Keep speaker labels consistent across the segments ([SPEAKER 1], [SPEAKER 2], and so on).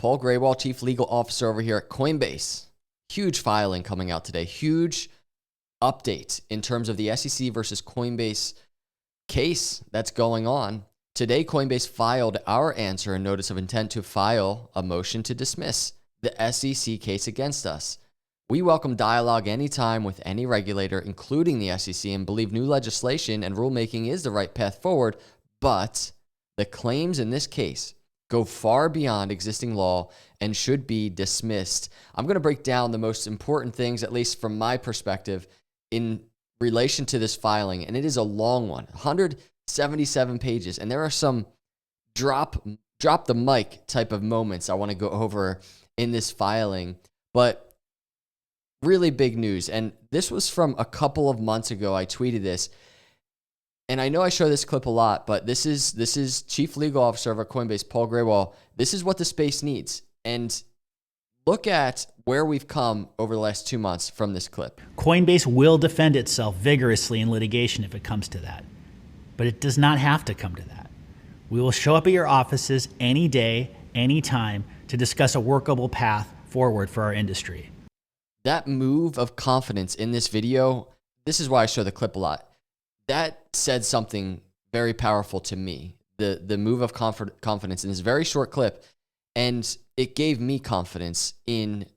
[SPEAKER 1] Paul Graywall, Chief Legal Officer over here at Coinbase. Huge filing coming out today. Huge update in terms of the SEC versus Coinbase case that's going on. Today, Coinbase filed our answer and notice of intent to file a motion to dismiss the SEC case against us. We welcome dialogue anytime with any regulator, including the SEC, and believe new legislation and rulemaking is the right path forward, but the claims in this case go far beyond existing law and should be dismissed. I'm going to break down the most important things, at least from my perspective, in relation to this filing, and it is a long one, 177 pages, and there are some drop the mic type of moments I want to go over in this filing, but really big news. And this was from a couple of months ago. I tweeted this. And I know I show this clip a lot, but this is Chief Legal Officer of Coinbase, Paul Graywall. This is what the space needs. And look at where we've come over the last 2 months from this clip.
[SPEAKER 2] Coinbase will defend itself vigorously in litigation if it comes to that. But it does not have to come to that. We will show up at your offices any day, any time to discuss a workable path forward for our industry.
[SPEAKER 1] That move of confidence in this video, this is why I show the clip a lot. That said something very powerful to me, the move of confidence in this very short clip. And it gave me confidence in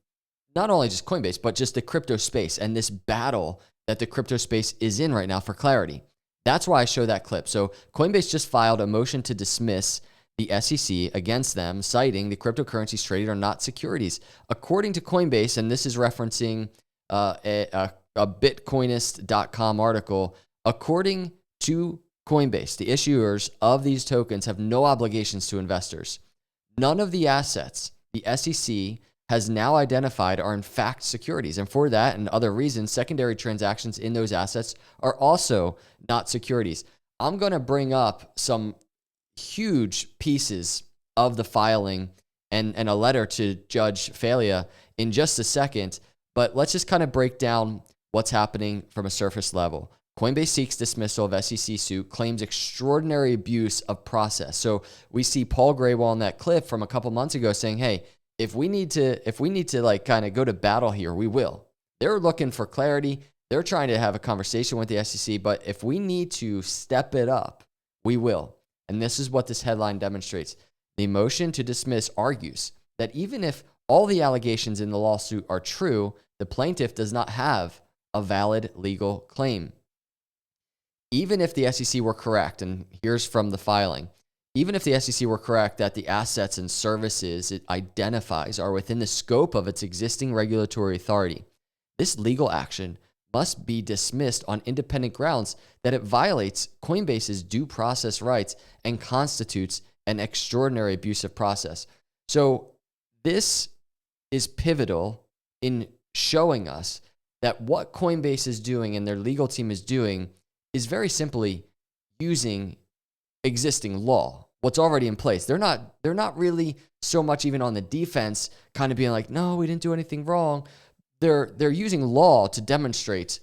[SPEAKER 1] not only just Coinbase, but just the crypto space and this battle that the crypto space is in right now for clarity. That's why I show that clip. So Coinbase just filed a motion to dismiss the SEC against them, citing the cryptocurrencies traded are not securities. According to Coinbase, and this is referencing a Bitcoinist.com article, according to Coinbase, the issuers of these tokens have no obligations to investors. None of the assets the SEC has now identified are in fact securities. And for that and other reasons, secondary transactions in those assets are also not securities. I'm going to bring up some huge pieces of the filing and a letter to Judge Falia in just a second, but let's just kind of break down what's happening from a surface level. Coinbase seeks dismissal of SEC suit, claims extraordinary abuse of process. So we see Paul Graywall in that clip from a couple months ago saying, hey, if we need to like kind of go to battle here, we will. They're looking for clarity. They're trying to have a conversation with the SEC, but if we need to step it up, we will. And this is what this headline demonstrates. The motion to dismiss argues that even if all the allegations in the lawsuit are true, the plaintiff does not have a valid legal claim. Even if the SEC were correct, and here's from the filing, even if the SEC were correct that the assets and services it identifies are within the scope of its existing regulatory authority, this legal action must be dismissed on independent grounds that it violates Coinbase's due process rights and constitutes an extraordinary abusive process. So this is pivotal in showing us that what Coinbase is doing and their legal team is doing is very simply using existing law, what's already in place. They're not really so much even on the defense, kind of being like, no, we didn't do anything wrong. They're using law to demonstrate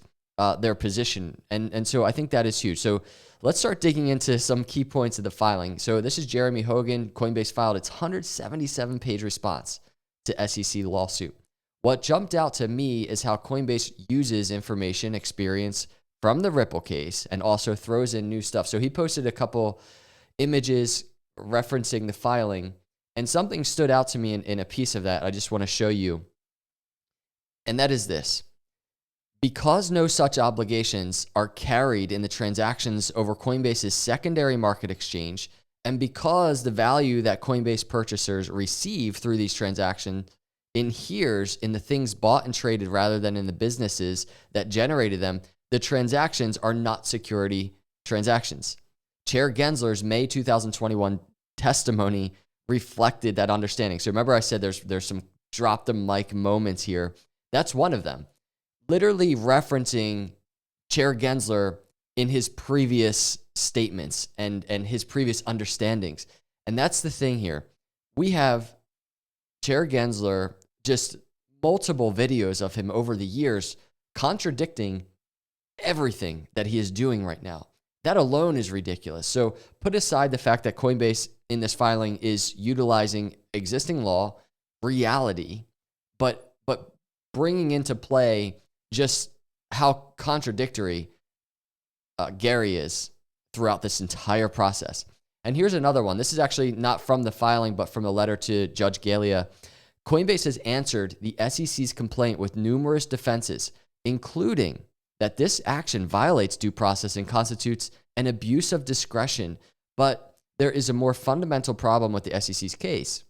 [SPEAKER 1] their position. And so I think that is huge. So let's start digging into some key points of the filing. So this is Jeremy Hogan. Coinbase filed its 177-page response to SEC lawsuit. What jumped out to me is how Coinbase uses information, experience from the Ripple case and also throws in new stuff. So he posted a couple images referencing the filing, and something stood out to me in a piece of that I just want to show you. And that is this. Because no such obligations are carried in the transactions over Coinbase's secondary market exchange, and because the value that Coinbase purchasers receive through these transactions inheres in the things bought and traded rather than in the businesses that generated them, the transactions are not security transactions. Chair Gensler's May 2021 testimony reflected that understanding. So remember I said there's some drop the mic moments here. That's one of them. Literally referencing Chair Gensler in his previous statements and his previous understandings. And that's the thing here. We have Chair Gensler, just multiple videos of him over the years contradicting everything that he is doing right now. That alone is ridiculous. So put aside the fact that Coinbase in this filing is utilizing existing law reality, but bringing into play just how contradictory Gary is throughout this entire process. And here's another one. This is actually not from the filing, but from a letter to Judge Galea. Coinbase has answered the SEC's complaint with numerous defenses, including that this action violates due process and constitutes an abuse of discretion. But there is a more fundamental problem with the SEC's case.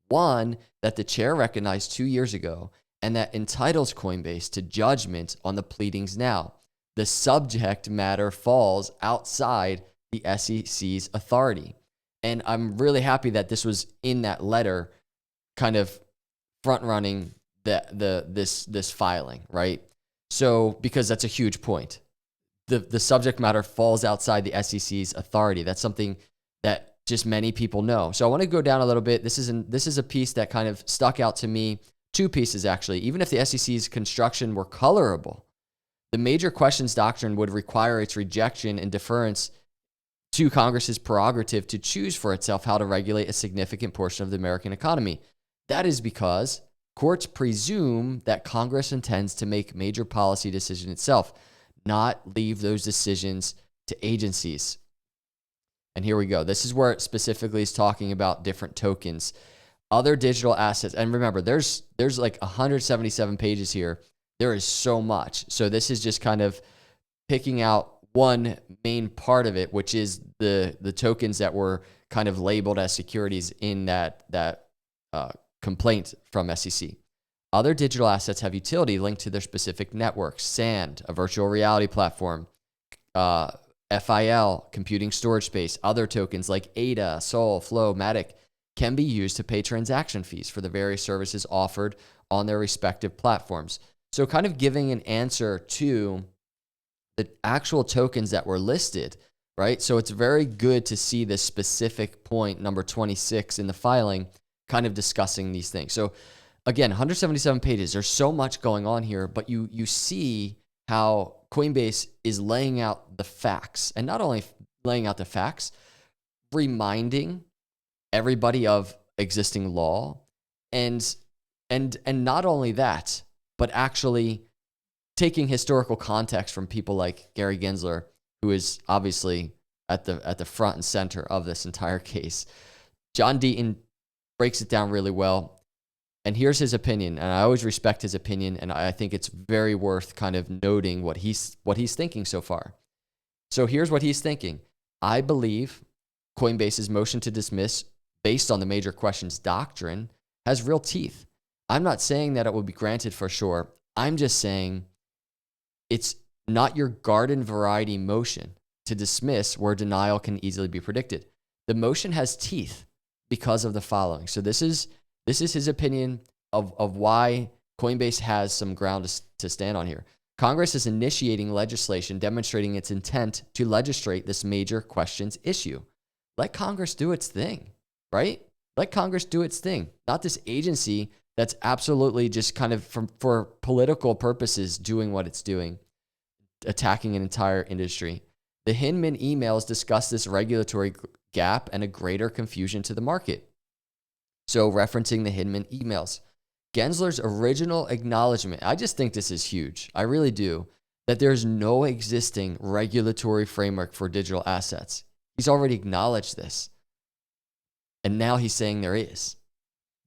[SPEAKER 1] One that the chair recognized 2 years ago, and that entitles Coinbase to judgment on the pleadings now. The subject matter falls outside the SEC's authority. And I'm really happy that this was in that letter, kind of front running this filing, right? So, because that's a huge point. The subject matter falls outside the SEC's authority. That's something that just many people know. So I want to go down a little bit. This is a piece that kind of stuck out to me. Two pieces, actually. Even if the SEC's construction were colorable, the major questions doctrine would require its rejection and deference to Congress's prerogative to choose for itself how to regulate a significant portion of the American economy. That is because courts presume that Congress intends to make major policy decisions itself, not leave those decisions to agencies. And here we go. This is where it specifically is talking about different tokens, other digital assets. And remember, there's like 177 pages here. There is so much. So this is just kind of picking out one main part of it, which is the tokens that were kind of labeled as securities in that complaint from SEC. Other digital assets have utility linked to their specific networks. SAND, a virtual reality platform, FIL, computing storage space. Other tokens like ADA, Sol, Flow, Matic can be used to pay transaction fees for the various services offered on their respective platforms. So kind of giving an answer to the actual tokens that were listed, right? So it's very good to see this specific point, number 26 in the filing, kind of discussing these things. So again, 177 pages. There's so much going on here, but you see how Coinbase is laying out the facts, and not only laying out the facts, reminding everybody of existing law, and not only that, but actually taking historical context from people like Gary Gensler, who is obviously at the front and center of this entire case. John Deaton breaks it down really well. And here's his opinion, and I always respect his opinion, and I think it's very worth kind of noting what he's thinking so far. So here's what he's thinking. I believe Coinbase's motion to dismiss based on the major questions doctrine has real teeth. I'm not saying that it will be granted for sure. I'm just saying it's not your garden variety motion to dismiss where denial can easily be predicted. The motion has teeth because of the following. So this is his opinion of why Coinbase has some ground to stand on here. Congress is initiating legislation demonstrating its intent to legislate this major questions issue. Let Congress do its thing, right? Let Congress do its thing, not this agency that's absolutely just kind of for political purposes doing what it's doing, attacking an entire industry. The Hinman emails discuss this regulatory gap and a greater confusion to the market. So referencing the Hinman emails, Gensler's original acknowledgement, I just think this is huge. I really do, that there's no existing regulatory framework for digital assets. He's already acknowledged this. And now he's saying there is.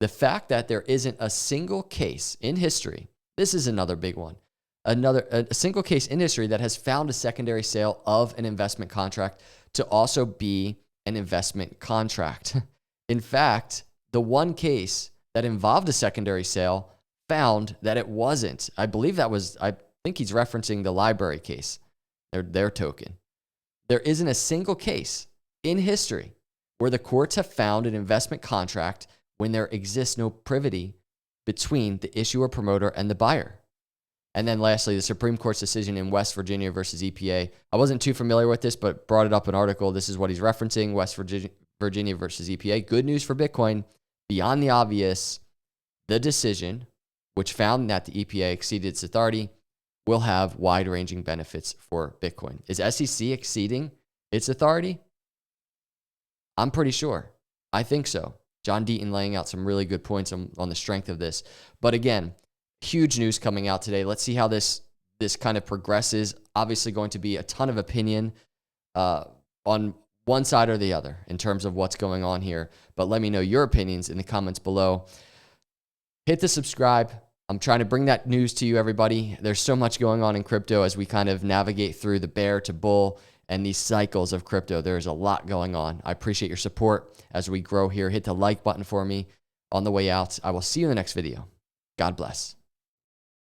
[SPEAKER 1] The fact that there isn't a single case in history, this is another big one, a single case in history that has found a secondary sale of an investment contract to also be an investment contract. In fact, the one case that involved a secondary sale found that it wasn't. I think he's referencing the library case, their token. There isn't a single case in history where the courts have found an investment contract when there exists no privity between the issuer, promoter, and the buyer. And then lastly, the Supreme Court's decision in West Virginia versus EPA. I wasn't too familiar with this, but brought it up in an article. This is what he's referencing, West Virginia versus EPA. Good news for Bitcoin. Beyond the obvious, the decision, which found that the EPA exceeded its authority, will have wide-ranging benefits for Bitcoin. Is SEC exceeding its authority? I'm pretty sure. I think so. John Deaton laying out some really good points on the strength of this. But again, huge news coming out today. Let's see how this kind of progresses. Obviously going to be a ton of opinion on one side or the other in terms of what's going on here. But let me know your opinions in the comments below. Hit the subscribe. I'm trying to bring that news to you, everybody. There's so much going on in crypto as we kind of navigate through the bear to bull and these cycles of crypto. There's a lot going on. I appreciate your support as we grow here. Hit the like button for me on the way out. I will see you in the next video. God bless.